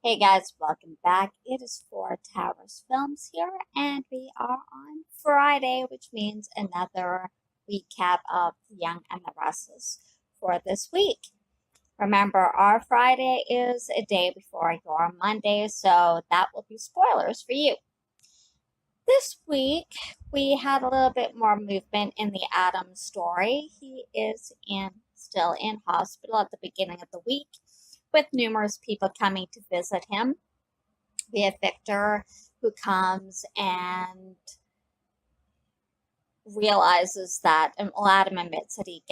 Hey guys, welcome back. It is Four Towers Films here, and we are on Friday, which means another recap of The Young and the Restless for this week. Remember, our Friday is a day before your Monday, so that will be spoilers for you. This week, we had a little bit more movement in the Adam story. He is still in hospital at the beginning of the week, with numerous people coming to visit him. We have Victor, who comes and realizes that, and Adam admits that he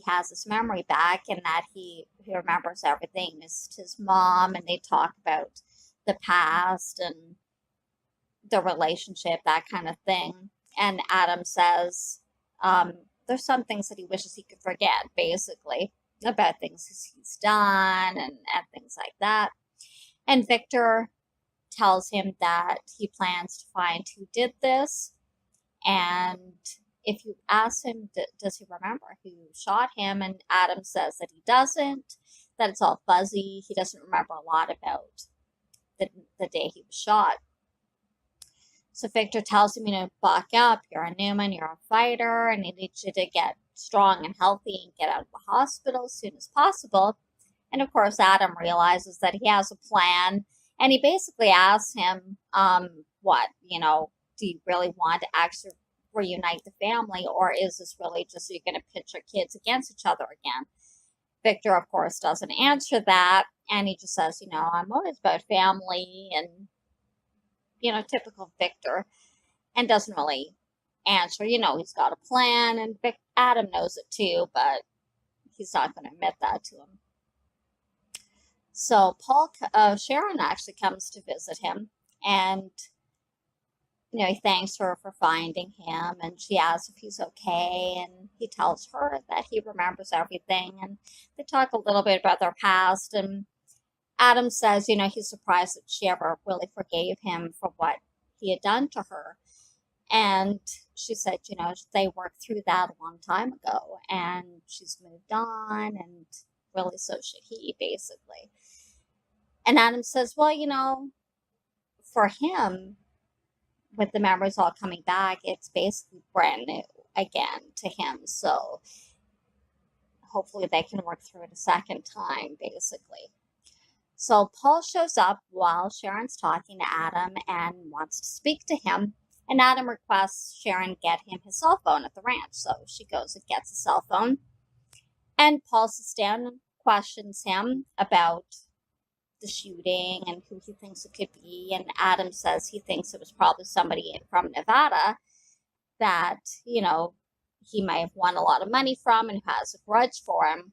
has his memory back and that he remembers everything. Missed his mom, and they talk about the past and the relationship, that kind of thing. And Adam says there's some things that he wishes he could forget, basically, about things he's done and things like that. And Victor tells him that he plans to find who did this. And if you ask him, does he remember who shot him? And Adam says that he doesn't, that it's all fuzzy. He doesn't remember a lot about the day he was shot. So Victor tells him, buck up, you're a Newman, you're a fighter, and he needs you to get strong and healthy and get out of the hospital as soon as possible. And of course, Adam realizes that he has a plan, and he basically asks him, do you really want to actually reunite the family, or is this really just so you're going to pitch your kids against each other again? Victor, of course, doesn't answer that, and he just says, I'm always about family, and typical Victor, and doesn't really answer. He's got a plan, and Adam knows it too, but he's not going to admit that to him. So Sharon actually comes to visit him, and he thanks her for finding him, and she asks if he's okay, and he tells her that he remembers everything, and they talk a little bit about their past, and Adam says, he's surprised that she ever really forgave him for what he had done to her. And she said, they worked through that a long time ago, and she's moved on, and really so should he, basically. And Adam says, well, for him, with the memories all coming back, it's basically brand new again to him. So hopefully they can work through it a second time, basically. So Paul shows up while Sharon's talking to Adam and wants to speak to him. And Adam requests Sharon get him his cell phone at the ranch. So she goes and gets a cell phone. And Paul sits down and questions him about the shooting and who he thinks it could be. And Adam says he thinks it was probably somebody from Nevada that, he might have won a lot of money from and who has a grudge for him.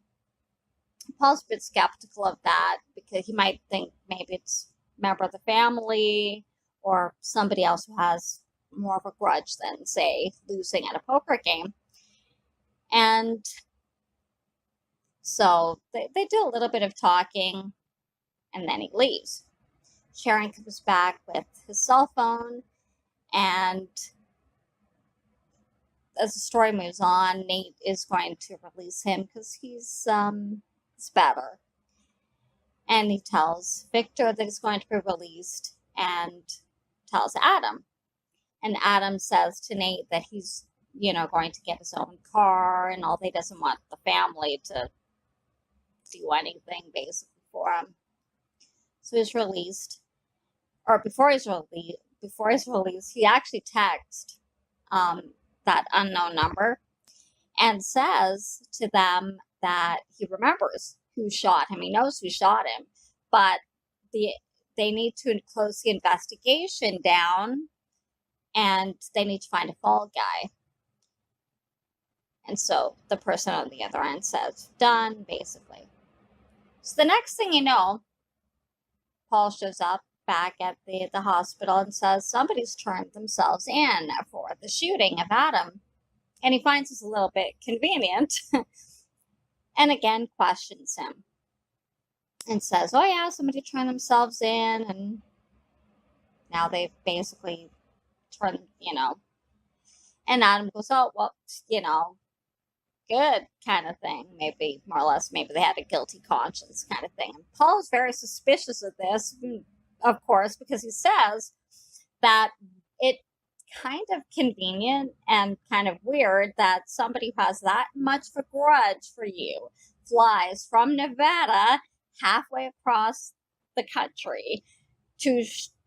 Paul's a bit skeptical of that because he might think maybe it's a member of the family or somebody else who has more of a grudge than, say, losing at a poker game. And so they do a little bit of talking, and then he leaves. Sharon comes back with his cell phone, and as the story moves on, Nate is going to release him because he's better. And he tells Victor that he's going to be released and tells Adam. And Adam says to Nate that he's, going to get his own car and all. He doesn't want the family to do anything basically for him. So he's released. Or before he's released, he actually texts that unknown number and says to them that he remembers who shot him. He knows who shot him, but they need to close the investigation down, and they need to find a fall guy. And so the person on the other end says, done, basically. So the next thing you know, Paul shows up back at the hospital and says somebody's turned themselves in for the shooting of Adam. And he finds this a little bit convenient. And again, questions him and says, oh yeah, somebody turned themselves in, and now they've basically turned, And Adam goes, oh, well, good kind of thing, maybe more or less. Maybe they had a guilty conscience kind of thing. And Paul is very suspicious of this, of course, because he says that it kind of convenient and kind of weird that somebody who has that much of a grudge for you flies from Nevada halfway across the country to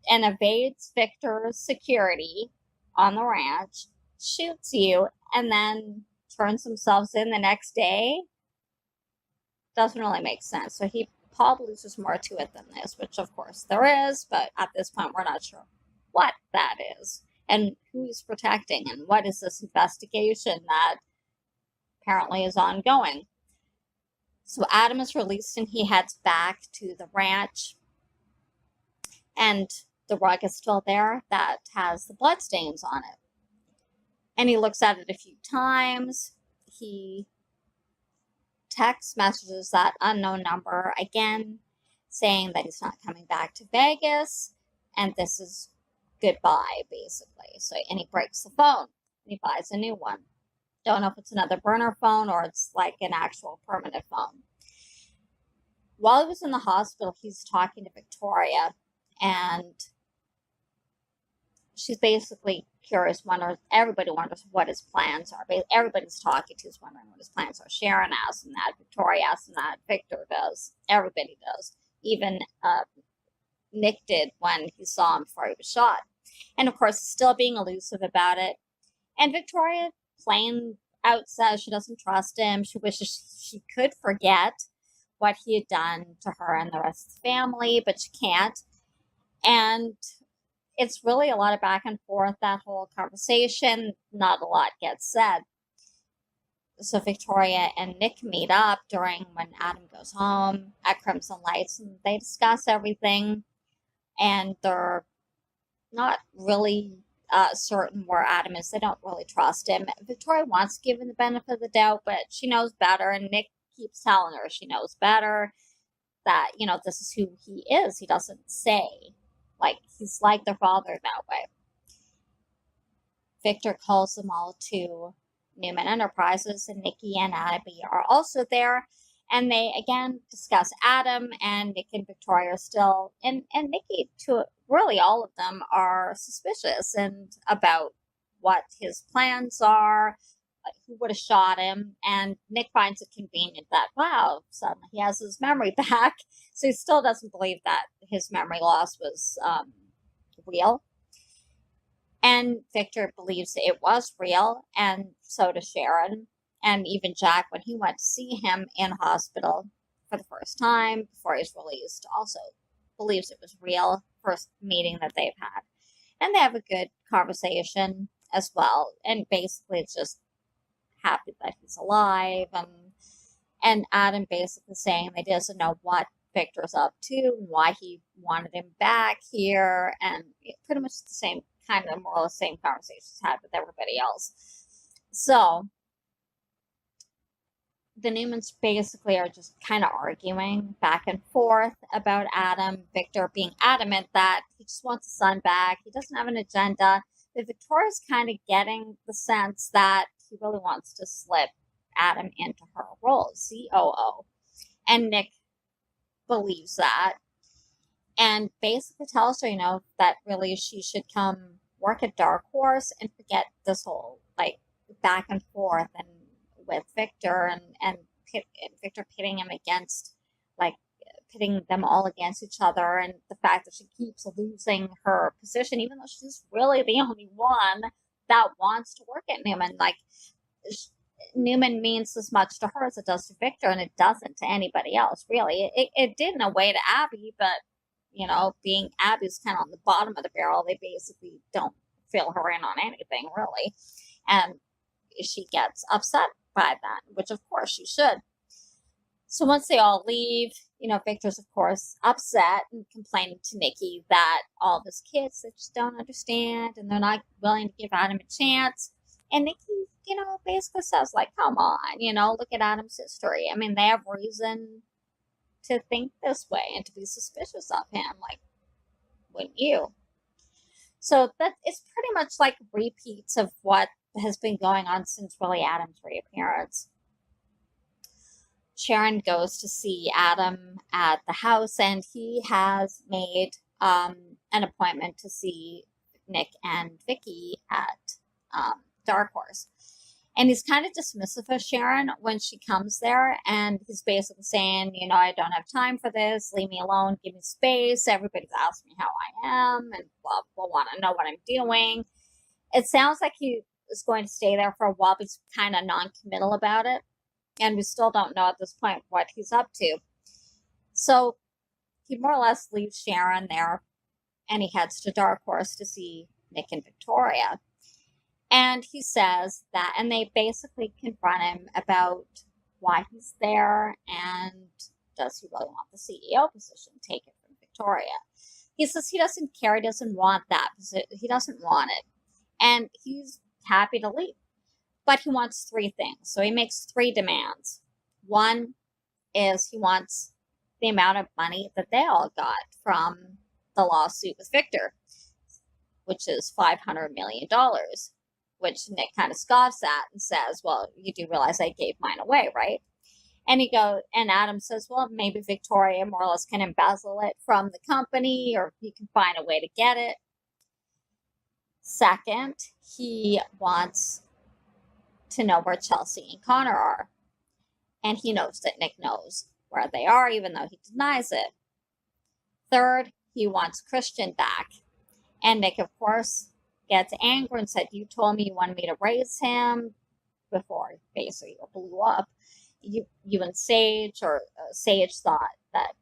and evades Victor's security on the ranch, shoots you, and then turns themselves in the next day. Doesn't really make sense. So Paul believes there's more to it than this, which of course there is, but at this point we're not sure what that is and who he's protecting and what is this investigation that apparently is ongoing. So Adam is released and he heads back to the ranch, and the rug is still there that has the bloodstains on it. And he looks at it a few times. He text messages that unknown number again, saying that he's not coming back to Vegas, and this is goodbye, basically. So, and he breaks the phone, and he buys a new one. Don't know if it's another burner phone or it's like an actual permanent phone. While he was in the hospital, he's talking to Victoria, and she's basically curious, everybody wonders what his plans are. Everybody's talking to is wondering what his plans are. Sharon asks him that, Victoria asks him that, Victor does, everybody does. Even Nick did when he saw him before he was shot. And of course, still being elusive about it. And Victoria plain out says she doesn't trust him. She wishes she could forget what he had done to her and the rest of the family, but she can't. And it's really a lot of back and forth, that whole conversation. Not a lot gets said. So Victoria and Nick meet up during when Adam goes home at Crimson Lights, and they discuss everything. And they're not really certain where Adam is. They don't really trust him. Victoria wants to give him the benefit of the doubt, but she knows better, and Nick keeps telling her she knows better, that, this is who he is. He doesn't say. Like, he's like their father that way. Victor calls them all to Newman Enterprises, and Nikki and Abby are also there. And they, again, discuss Adam, and Nick and Victoria are still, and Nikki, to really all of them, are suspicious and about what his plans are, who would have shot him. And Nick finds it convenient that, wow, suddenly he has his memory back. So he still doesn't believe that his memory loss was real. And Victor believes it was real, and so does Sharon. And even Jack, when he went to see him in hospital for the first time before he's released, also believes it was real, first meeting that they've had. And they have a good conversation as well. And basically it's just happy that he's alive. And Adam basically saying that he doesn't know what Victor's up to and why he wanted him back here. And pretty much the same kind of more or less same conversations had with everybody else. So the Newmans basically are just kind of arguing back and forth about Adam. Victor being adamant that he just wants his son back. He doesn't have an agenda. But Victoria's kind of getting the sense that he really wants to slip Adam into her role as COO. And Nick believes that. And basically tells her, that really she should come work at Dark Horse and forget this whole, back and forth and with Victor and Victor pitting him against, pitting them all against each other, and the fact that she keeps losing her position, even though she's really the only one that wants to work at Newman. Newman means as much to her as it does to Victor, and it doesn't to anybody else, really. It did in a way to Abby, but, being Abby's kind of on the bottom of the barrel, they basically don't fill her in on anything, really. And she gets upset by that, which of course she should. So once they all leave, Victor's of course upset and complaining to Nikki that all of his kids, they just don't understand and they're not willing to give Adam a chance. And Nikki, basically says, come on, look at Adam's history. I mean, they have reason to think this way and to be suspicious of him. Wouldn't you? So that is pretty much repeats of what has been going on since really Adam's reappearance. Sharon goes to see Adam at the house, and he has made an appointment to see Nick and Vicky at Dark Horse. And he's kind of dismissive of Sharon when she comes there, and he's basically saying, I don't have time for this. Leave me alone. Give me space. Everybody's asking me how I am, and blah, blah, want to know what I'm doing. It sounds like he is going to stay there for a while, but he's kind of non-committal about it. And we still don't know at this point what he's up to. So he more or less leaves Sharon there, and he heads to Dark Horse to see Nick and Victoria. And he says that, and they basically confront him about why he's there and does he really want the CEO position taken from Victoria. He says he doesn't care, he doesn't want that position, he doesn't want it. And he's happy to leave. But he wants 3 things. So he makes 3 demands. One is he wants the amount of money that they all got from the lawsuit with Victor, which is $500 million. Which Nick kind of scoffs at and says, well, you do realize I gave mine away, right? And Adam says, well, maybe Victoria more or less can embezzle it from the company, or he can find a way to get it. Second, he wants to know where Chelsea and Connor are. And he knows that Nick knows where they are, even though he denies it. Third, he wants Christian back. And Nick, of course, gets angry and said, you told me you wanted me to raise him before basically blew up. You and Sage, or Sage thought that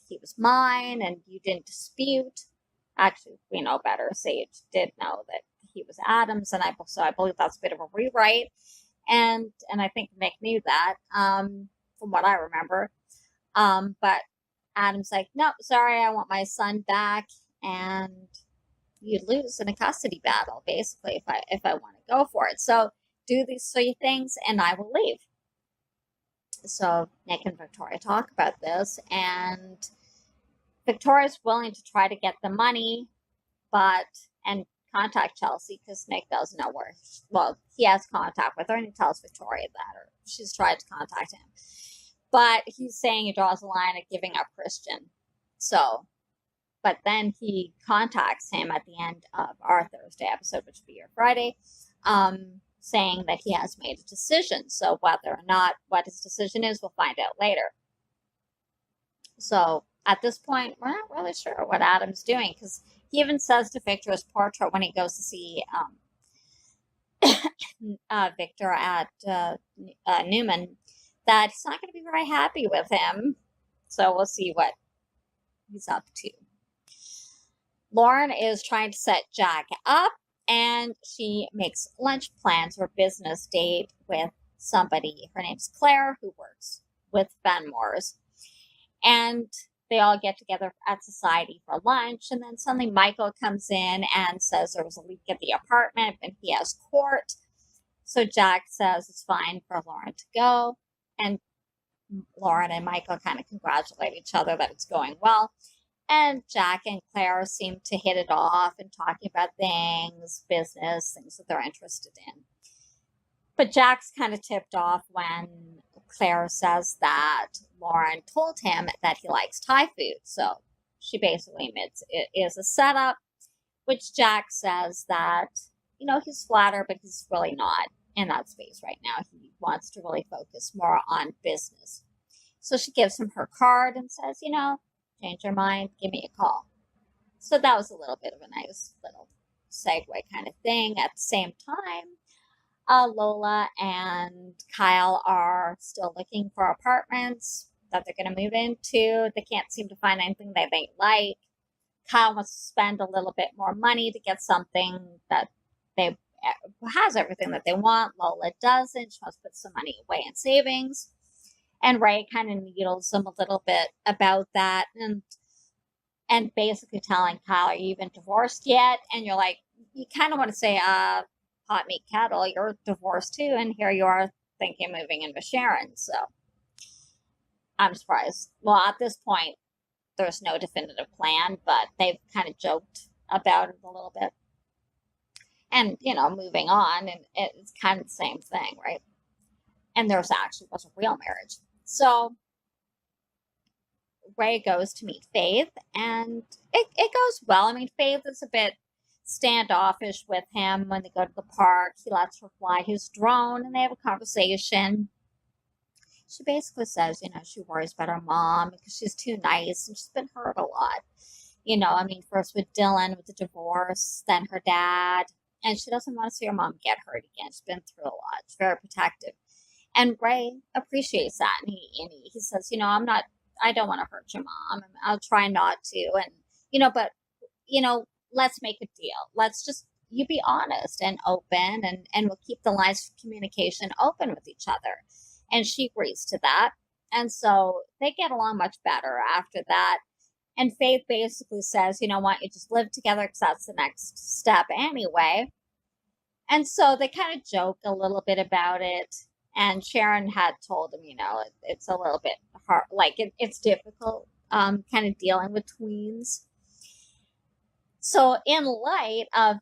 he was mine and you didn't dispute. Actually, we know better. Sage did know that he was Adam's, and I believe that's a bit of a rewrite. And I think Nick knew that, from what I remember. But Adam's like, no, sorry, I want my son back, and you'd lose in a custody battle, basically, if I want to go for it. So do these 3 things, and I will leave. So Nick and Victoria talk about this, and Victoria's willing to try to get the money, and contact Chelsea, because Nick doesn't know where. Well, he has contact with her, and he tells Victoria that, or she's tried to contact him. But he's saying he draws a line at giving up Christian. But then he contacts him at the end of our Thursday episode, which will be your Friday, saying that he has made a decision. So whether or not what his decision is, we'll find out later. So at this point, we're not really sure what Adam's doing, because he even says to Victor's portrait when he goes to see Victor at Newman that he's not going to be very happy with him. So we'll see what he's up to. Lauren is trying to set Jack up, and she makes lunch plans for a business date with somebody. Her name's Claire, who works with Benmore's. And they all get together at Society for lunch, and then suddenly Michael comes in and says there was a leak at the apartment, and he has court. So Jack says it's fine for Lauren to go, and Lauren and Michael kind of congratulate each other that it's going well. And Jack and Claire seem to hit it off and talking about business, things that they're interested in. But Jack's kind of tipped off when Claire says that Lauren told him that he likes Thai food. So she basically admits it is a setup, which Jack says that, he's flattered, but he's really not in that space right now. He wants to really focus more on business. So she gives him her card and says, change your mind, give me a call. So that was a little bit of a nice little segue kind of thing. At the same time, Lola and Kyle are still looking for apartments that they're going to move into. They can't seem to find anything that they like. Kyle wants to spend a little bit more money to get something that has everything that they want. Lola doesn't. She wants to put some money away in savings. And Ray kind of needles them a little bit about that, and basically telling Kyle, are you even divorced yet? And you're like, you kind of want to say, hot meat kettle, you're divorced too, and here you are thinking moving in with Sharon. So I'm surprised. Well, at this point, there's no definitive plan, but they've kind of joked about it a little bit. And, moving on, and it's kind of the same thing, right? And there's actually was a real marriage. So Ray goes to meet Faith, and it goes well. I mean, Faith is a bit standoffish with him when they go to the park. He lets her fly his drone, and they have a conversation. She basically says, she worries about her mom because she's too nice and she's been hurt a lot. I mean, first with Dylan with the divorce, then her dad, and she doesn't want to see her mom get hurt again. She's been through a lot. She's very protective. And Ray appreciates that. And he says, I don't want to hurt your mom. I'll try not to. And, but, let's make a deal. Let's just, you be honest and open, and we'll keep the lines of communication open with each other. And she agrees to that. And so they get along much better after that. And Faith basically says, why don't you just live together because that's the next step anyway. And so they kind of joke a little bit about it. And Sharon had told him, it's a little bit hard, like it's difficult kind of dealing with tweens. So in light of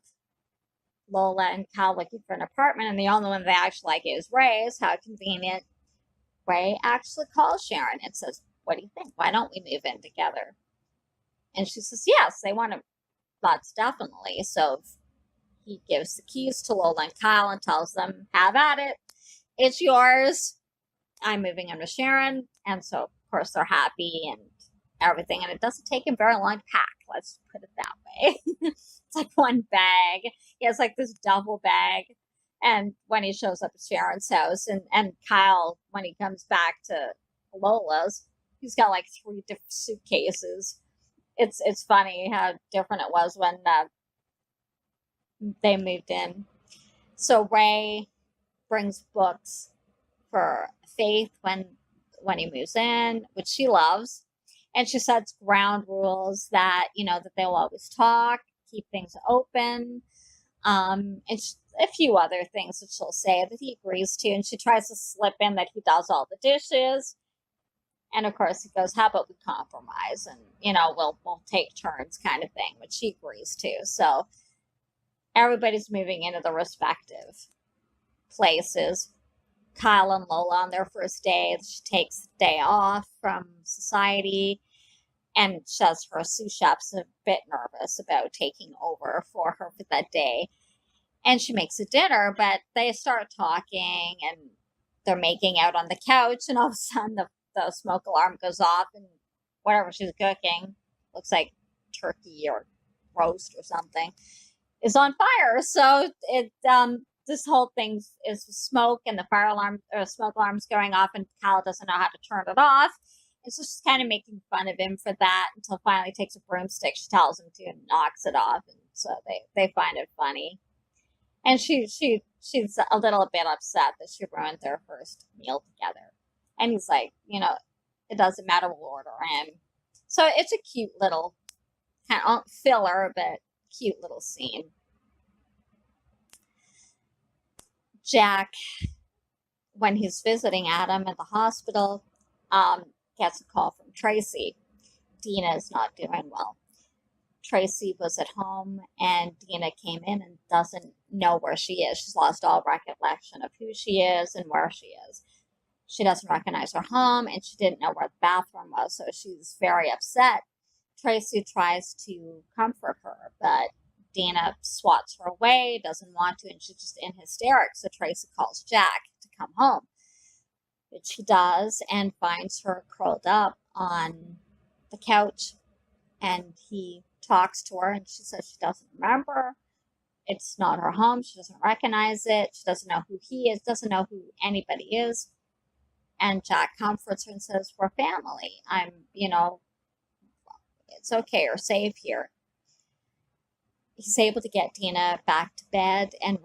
Lola and Kyle looking for an apartment, and the only one they actually like is Ray's, how convenient, Ray actually calls Sharon and says, what do you think? Why don't we move in together? And she says, yes, they want to, that's definitely. So he gives the keys to Lola and Kyle and tells them, have at it. It's yours. I'm moving in with Sharon. And so, of course, they're happy and everything. And it doesn't take him very long to pack. Let's put it that way. It's like one bag. He has like this double bag. And when he shows up at Sharon's house, and Kyle, when he comes back to Lola's, he's got like 3 different suitcases. It's funny how different it was when they moved in. So Ray brings books for Faith when he moves in, which she loves, and she sets ground rules that that they'll always talk, keep things open, and a few other things that she'll say that he agrees to, and she tries to slip in that he does all the dishes. And of course, he goes, how about we compromise? And, we'll take turns kind of thing, which she agrees to. So everybody's moving into the respective places. Kyle and Lola on their first day, she takes the day off from society. And says her sous chef's a bit nervous about taking over for her for that day. And she makes a dinner, but they start talking and they're making out on the couch. And all of a sudden, the smoke alarm goes off, and whatever she's cooking, looks like turkey or roast or something, is on fire. So this whole thing is smoke, and the fire alarm or smoke alarm's going off, and Kyle doesn't know how to turn it off. And so she's kind of making fun of him for that until finally takes a broomstick. She tells him to and knocks it off, and so they find it funny. And she's a little bit upset that she ruined their first meal together. And he's like, it doesn't matter, we'll order in. So it's a cute little kind of filler, but cute little scene. Jack, when he's visiting Adam at the hospital, gets a call from Tracy. Dina is not doing well. Tracy was at home, and Dina came in and doesn't know where she is. She's lost all recollection of who she is and where she is. She doesn't recognize her home, and she didn't know where the bathroom was, so she's very upset. Tracy tries to comfort her, but Dina swats her away, doesn't want to, and she's just in hysterics. So Tracy calls Jack to come home, which he does, and finds her curled up on the couch, and he talks to her, and she says she doesn't remember. It's not her home. She doesn't recognize it. She doesn't know who he is, doesn't know who anybody is. And Jack comforts her and says, we're family. It's okay, you're safe here. He's able to get Dina back to bed and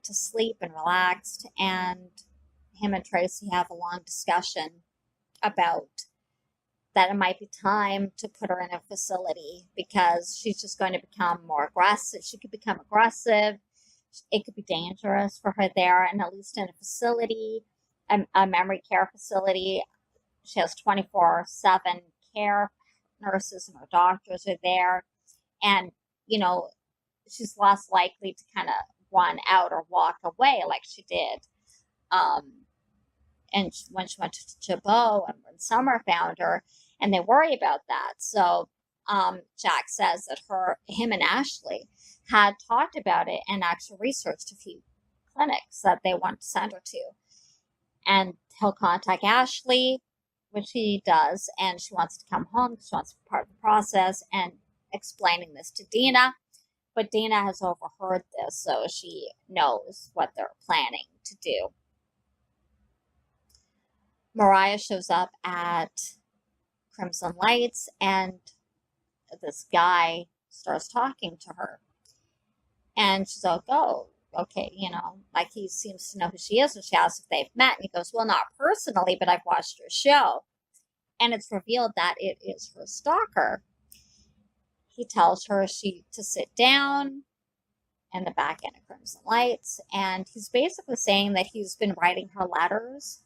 to sleep and relaxed. And him and Tracy have a long discussion about that it might be time to put her in a facility because she's just going to become more aggressive. She could become aggressive. It could be dangerous for her there, and at least in a facility, a memory care facility. She has 24/7 care. Nurses and her doctors are there. And, she's less likely to kind of run out or walk away like she did and when she went to Chabot and when Summer found her, and they worry about that. So Jack says that him and Ashley had talked about it and actually researched a few clinics that they want to send her to. And he'll contact Ashley, which he does, and she wants to come home because she wants to be part of the process, and explaining this to Dina. But Dina has overheard this, so she knows what they're planning to do. Mariah shows up at Crimson Lights, and this guy starts talking to her. And she's like, oh, okay, like he seems to know who she is, and she asks if they've met. And he goes, well, not personally, but I've watched your show. And it's revealed that it is her stalker. He tells her to sit down in the back end of Crimson Lights, and he's basically saying that he's been writing her letters,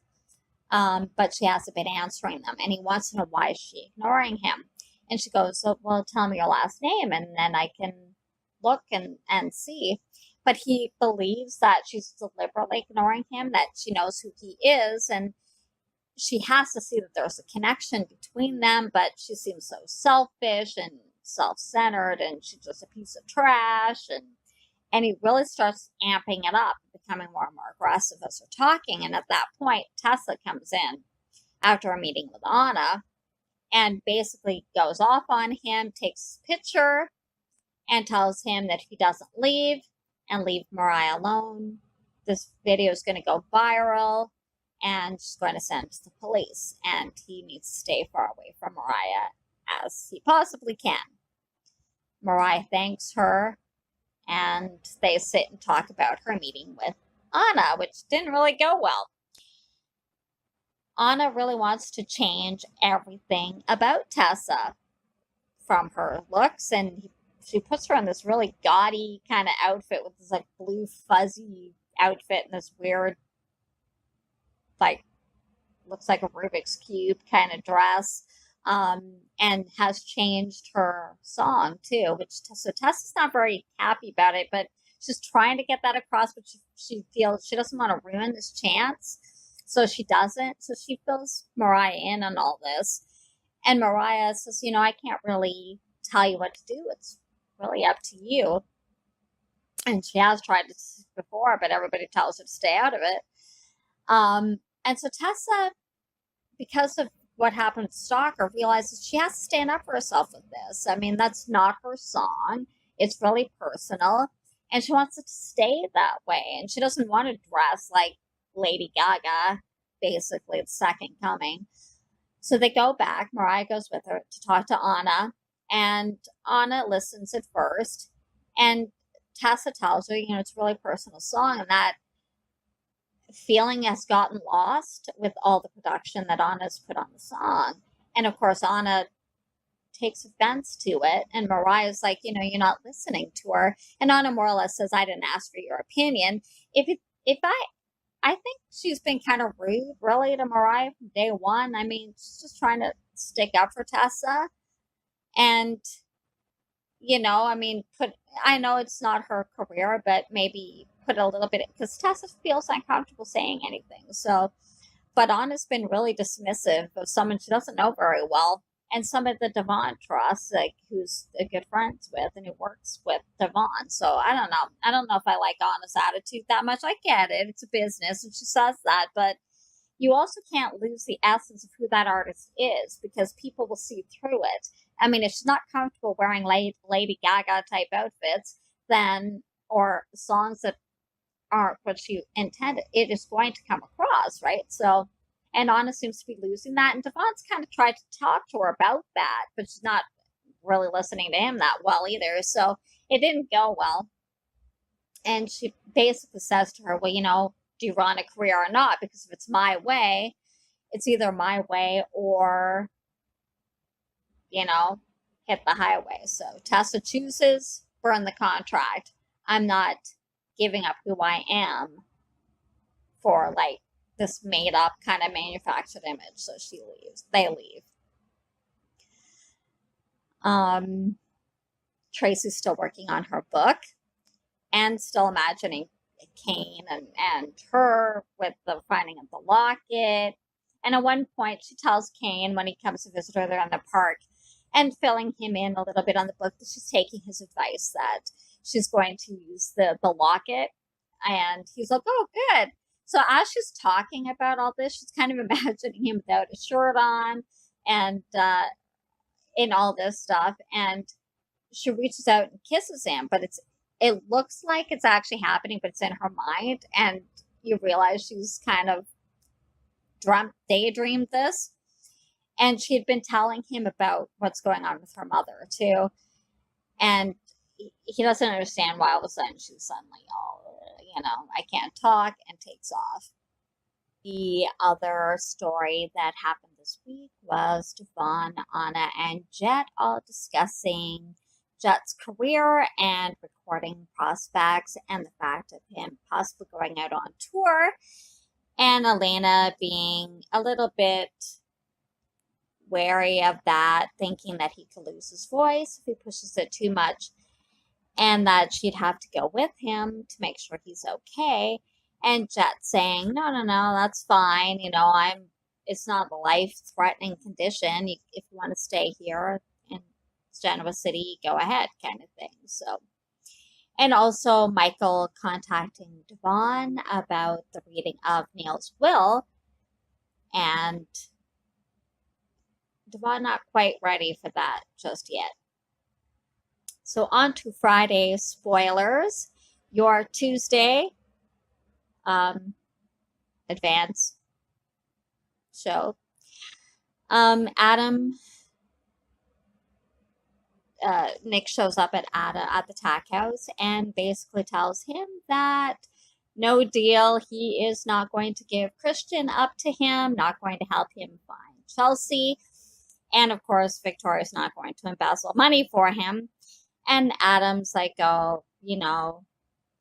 but she hasn't been answering them, and he wants to know why she's ignoring him. And she goes, so, well, tell me your last name, and then I can look and see. But he believes that she's deliberately ignoring him, that she knows who he is, and she has to see that there's a connection between them, but she seems so selfish and self-centered, and she's just a piece of trash. And he really starts amping it up, becoming more and more aggressive as they're talking. And at that point, Tessa comes in after a meeting with Anna and basically goes off on him, takes a picture, and tells him that if he doesn't leave and leave Mariah alone, this video is going to go viral, and she's going to send it to the police, and he needs to stay far away from Mariah as he possibly can. Mariah thanks her, and they sit and talk about her meeting with Anna, which didn't really go well. Anna really wants to change everything about Tessa, from her looks, and she puts her in this really gaudy kind of outfit with this like blue fuzzy outfit and this weird, like, looks like a Rubik's Cube kind of dress, and has changed her song too, so Tessa's not very happy about it, but she's trying to get that across, but she feels she doesn't want to ruin this chance, so she doesn't. So she fills Mariah in on all this, and Mariah says, I can't really tell you what to do. It's really up to you. And she has tried this before, but everybody tells her to stay out of it. And so Tessa, because of what happened to Stalker, realizes she has to stand up for herself with this. I mean, that's not her song. It's really personal. And she wants it to stay that way. And she doesn't want to dress like Lady Gaga, basically, the second coming. So they go back. Mariah goes with her to talk to Anna. And Anna listens at first. And Tessa tells her, it's a really personal song, and that feeling has gotten lost with all the production that Anna's put on the song. And of course, Anna takes offense to it, and Mariah's like, you're not listening to her. And Anna more or less says, I didn't ask for your opinion. I think she's been kind of rude, really, to Mariah from day one. I mean, she's just trying to stick up for Tessa. And, I know it's not her career, but maybe put a little bit, because Tessa feels uncomfortable saying anything. So, but Anna's been really dismissive of someone she doesn't know very well, and some of the Devon trusts, like, who's a good friends with and who works with Devon. So I don't know. I don't know if I like Anna's attitude that much. I get it. It's a business, and she says that, but you also can't lose the essence of who that artist is, because people will see through it. I mean, if she's not comfortable wearing Lady Gaga type outfits, then, or songs that aren't what she intended, it is going to come across, right? So, and Anna seems to be losing that. And Devon's kind of tried to talk to her about that, but she's not really listening to him that well either. So it didn't go well. And she basically says to her, well, do you run a career or not? Because if it's my way, it's either my way or, hit the highway. So Tessa chooses, burn the contract. I'm not giving up who I am for, like, this made up kind of manufactured image. So she leaves. They leave. Tracy's still working on her book and still imagining Kane and her with the finding of the locket. And at one point, she tells Kane when he comes to visit her, they're in the park, and filling him in a little bit on the book that she's taking his advice that she's going to use the locket. And he's like, oh, good. So as she's talking about all this, she's kind of imagining him without a shirt on and in all this stuff. And she reaches out and kisses him, but it looks like it's actually happening, but it's in her mind. And you realize she's kind of daydreamed this. And she had been telling him about what's going on with her mother, too. And he doesn't understand why all of a sudden she's suddenly I can't talk, and takes off. The other story that happened this week was Devon, Anna, and Jet all discussing Jet's career and recording prospects and the fact of him possibly going out on tour, and Elena being a little bit wary of that, thinking that he could lose his voice if he pushes it too much, and that she'd have to go with him to make sure he's okay. And Jet saying, no, that's fine. It's not a life-threatening condition. If you want to stay here in Genoa City, go ahead, kind of thing. So, and also Michael contacting Devon about the reading of Neil's will, and Devon not quite ready for that just yet. So on to Friday spoilers. Your Tuesday advance show. Nick shows up at the tack house and basically tells him that no deal, he is not going to give Christian up to him, not going to help him find Chelsea, and of course Victoria's not going to embezzle money for him. And Adam's like, oh,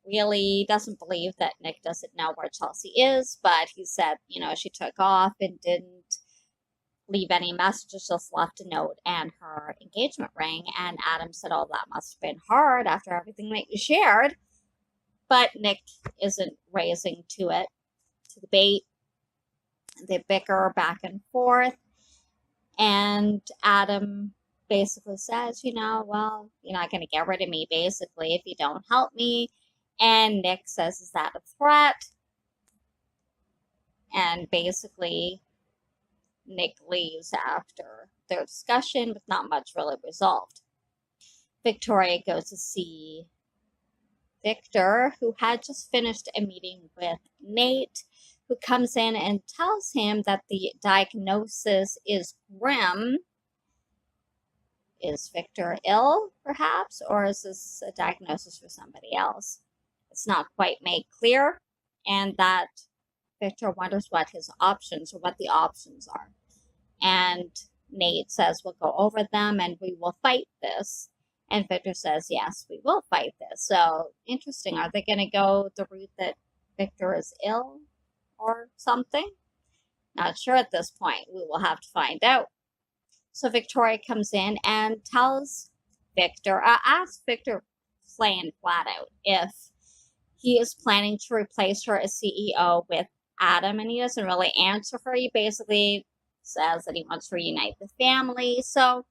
really doesn't believe that Nick doesn't know where Chelsea is, but he said, she took off and didn't leave any messages, just left a note and her engagement ring. And Adam said, oh, that must have been hard after everything that you shared. But Nick isn't raising to the bait. They bicker back and forth. And Adam basically says, well, you're not going to get rid of me, basically, if you don't help me. And Nick says, is that a threat? And basically, Nick leaves after their discussion with not much really resolved. Victoria goes to see Victor, who had just finished a meeting with Nate, who comes in and tells him that the diagnosis is grim. Is Victor ill, perhaps, or is this a diagnosis for somebody else? It's not quite made clear, and that Victor wonders what the options are. And Nate says, we'll go over them and we will fight this. And Victor says, yes, we will fight this. So, interesting. Are they going to go the route that Victor is ill or something? Not sure at this point. We will have to find out. So Victoria comes in and tells Victor, asks Victor plain flat out if he is planning to replace her as CEO with Adam, and he doesn't really answer her. He basically says that he wants to reunite the family. So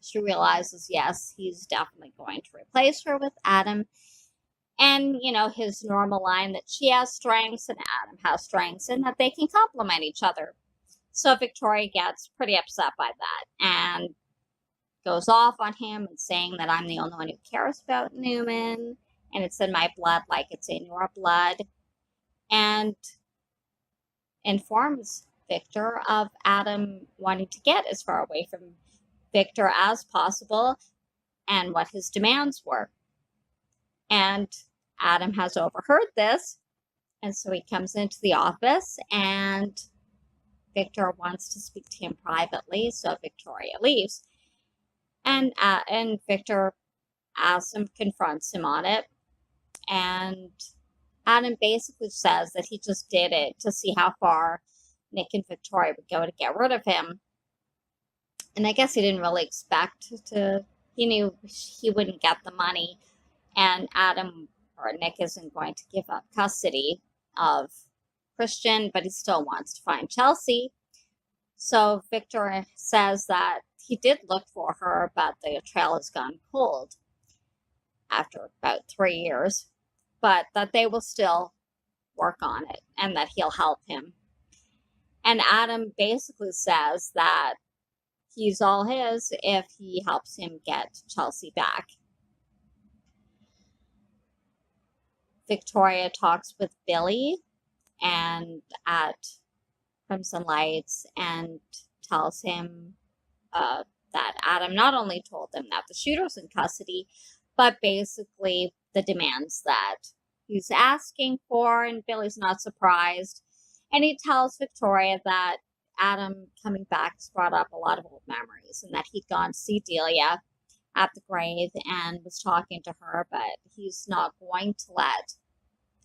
she realizes, yes, he's definitely going to replace her with Adam. And, his normal line that she has strengths and Adam has strengths and that they can complement each other. So Victoria gets pretty upset by that and goes off on him and saying that I'm the only one who cares about Newman, and it's in my blood like it's in your blood, and informs Victor of Adam wanting to get as far away from Victor as possible and what his demands were. And Adam has overheard this, and so he comes into the office and Victor wants to speak to him privately, so Victoria leaves. And Victor confronts him on it, and Adam basically says that he just did it to see how far Nick and Victoria would go to get rid of him. And I guess he didn't really expect he knew he wouldn't get the money, and Adam or Nick isn't going to give up custody of Christian, but he still wants to find Chelsea. So Victor says that he did look for her, but the trail has gone cold after about 3 years, but that they will still work on it and that he'll help him. And Adam basically says that he's all his if he helps him get Chelsea back. Victoria talks with Billy and at Crimson Lights and tells him that Adam not only told them that the shooter's in custody, but basically the demands that he's asking for, and Billy's not surprised. And he tells Victoria that Adam coming back has brought up a lot of old memories and that he'd gone to see Delia at the grave and was talking to her, but he's not going to let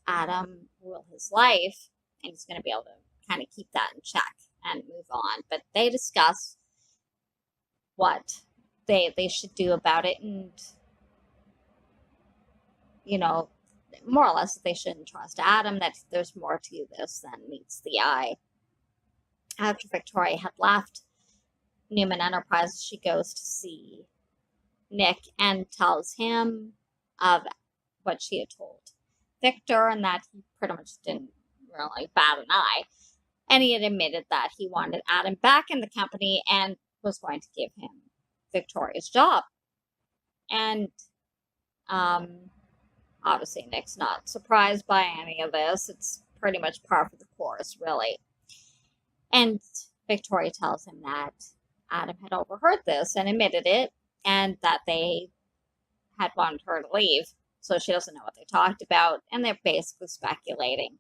Adam rule his life, and he's going to be able to kind of keep that in check and move on. But they discuss what they should do about it, and more or less that they shouldn't trust Adam, that there's more to this than meets the eye. After Victoria had left Newman Enterprises, she goes to see Nick and tells him of what she had told Victor, and that he pretty much didn't really bat an eye. And he had admitted that he wanted Adam back in the company and was going to give him Victoria's job. And obviously Nick's not surprised by any of this. It's pretty much par for the course, really. And Victoria tells him that Adam had overheard this and admitted it, and that they had wanted her to leave. So she doesn't know what they talked about, and they're basically speculating.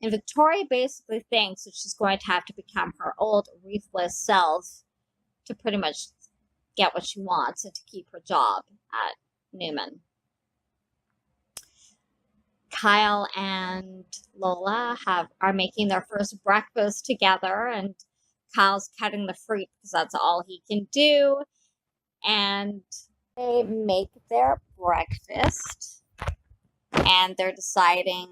And Victoria basically thinks that she's going to have to become her old, ruthless self to pretty much get what she wants and to keep her job at Newman. Kyle and Lola are making their first breakfast together, and Kyle's cutting the fruit because that's all he can do. And they make their breakfast, and they're deciding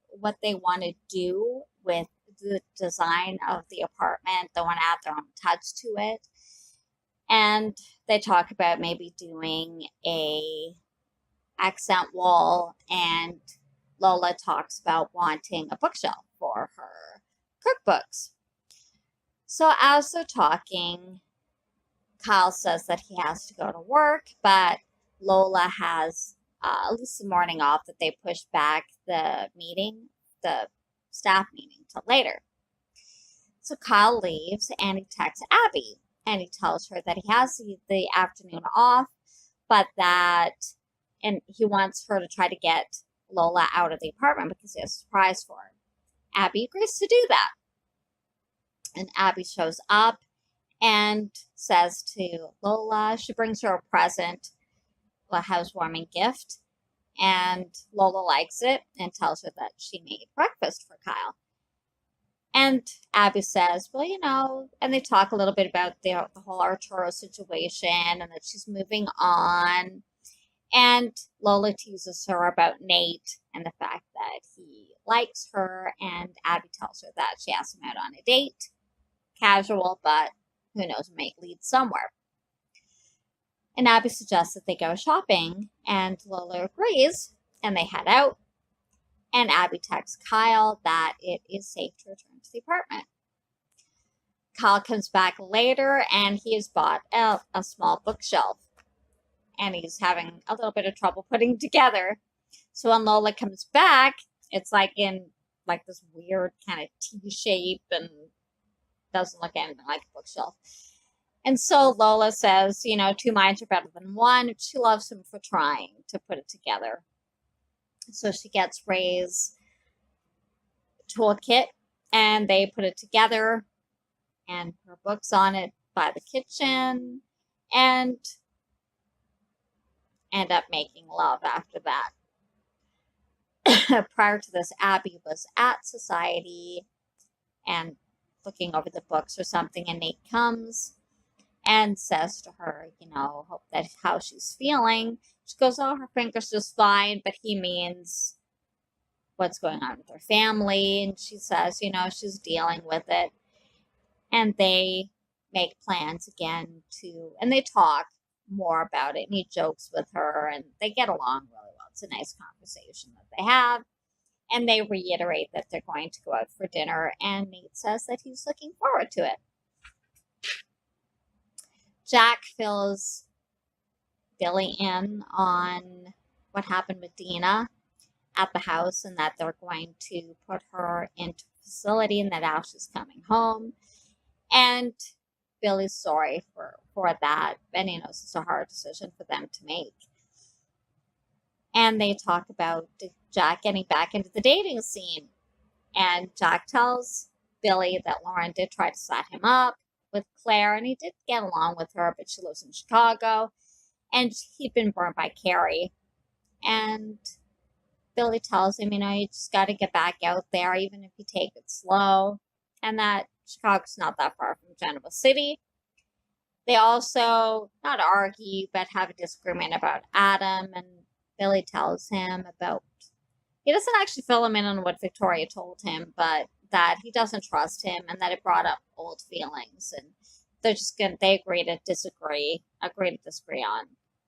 what they want to do with the design of the apartment. They want to add their own touch to it. And they talk about maybe doing a accent wall, and Lola talks about wanting a bookshelf for her cookbooks. So as they're talking, Kyle says that he has to go to work, but Lola has at least the morning off, that they pushed back the staff meeting, till later. So Kyle leaves and he texts Abby and he tells her that he has the afternoon off, but and he wants her to try to get Lola out of the apartment because he has a surprise for her. Abby agrees to do that. And Abby shows up and says to Lola, she brings her a present, a housewarming gift, and Lola likes it and tells her that she made breakfast for Kyle. And Abby says, well, and they talk a little bit about the whole Arturo situation and that she's moving on. And Lola teases her about Nate and the fact that he likes her, and Abby tells her that she asked him out on a date. Casual, but who knows, it might lead somewhere. And Abby suggests that they go shopping, and Lola agrees, and they head out. And Abby texts Kyle that it is safe to return to the apartment. Kyle comes back later, and he has bought a small bookshelf, and he's having a little bit of trouble putting it together. So when Lola comes back, it's in this weird kind of T shape and doesn't look anything like a bookshelf. And so Lola says, two minds are better than one. She loves him for trying to put it together. So she gets Ray's toolkit, and they put it together and her books on it by the kitchen, and end up making love after that. Prior to this, Abby was at Society and looking over the books or something, and Nate comes and says to her, hope that how she's feeling. She goes, oh, her finger's just fine, but he means what's going on with her family. And she says, she's dealing with it. And they make plans again and they talk more about it. And he jokes with her and they get along really well. It's a nice conversation that they have. And they reiterate that they're going to go out for dinner. And Nate says that he's looking forward to it. Jack fills Billy in on what happened with Dina at the house and that they're going to put her into a facility and that Ash is coming home. And Billy's sorry for that. And he knows it's a hard decision for them to make. And they talk about Jack getting back into the dating scene. And Jack tells Billy that Lauren did try to set him up with Claire, and he did get along with her, but she lives in Chicago. And he'd been burned by Carrie. And Billy tells him, you just got to get back out there, even if you take it slow. And that Chicago's not that far from Genoa City. They also, not argue, but have a disagreement about Adam. And Billy tells him about, he doesn't actually fill him in on what Victoria told him, but that he doesn't trust him and that it brought up old feelings. And they agree to disagree on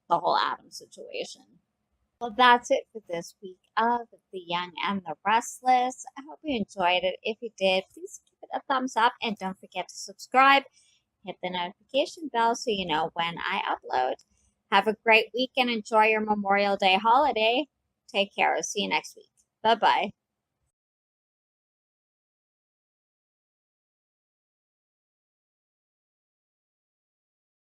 the whole Adam situation. Well, that's it for this week of The Young and the Restless. I hope you enjoyed it. If you did, please give it a thumbs up and don't forget to subscribe. Hit the notification bell so you know when I upload. Have a great week and enjoy your Memorial Day holiday. Take care. See you next week. Bye-bye.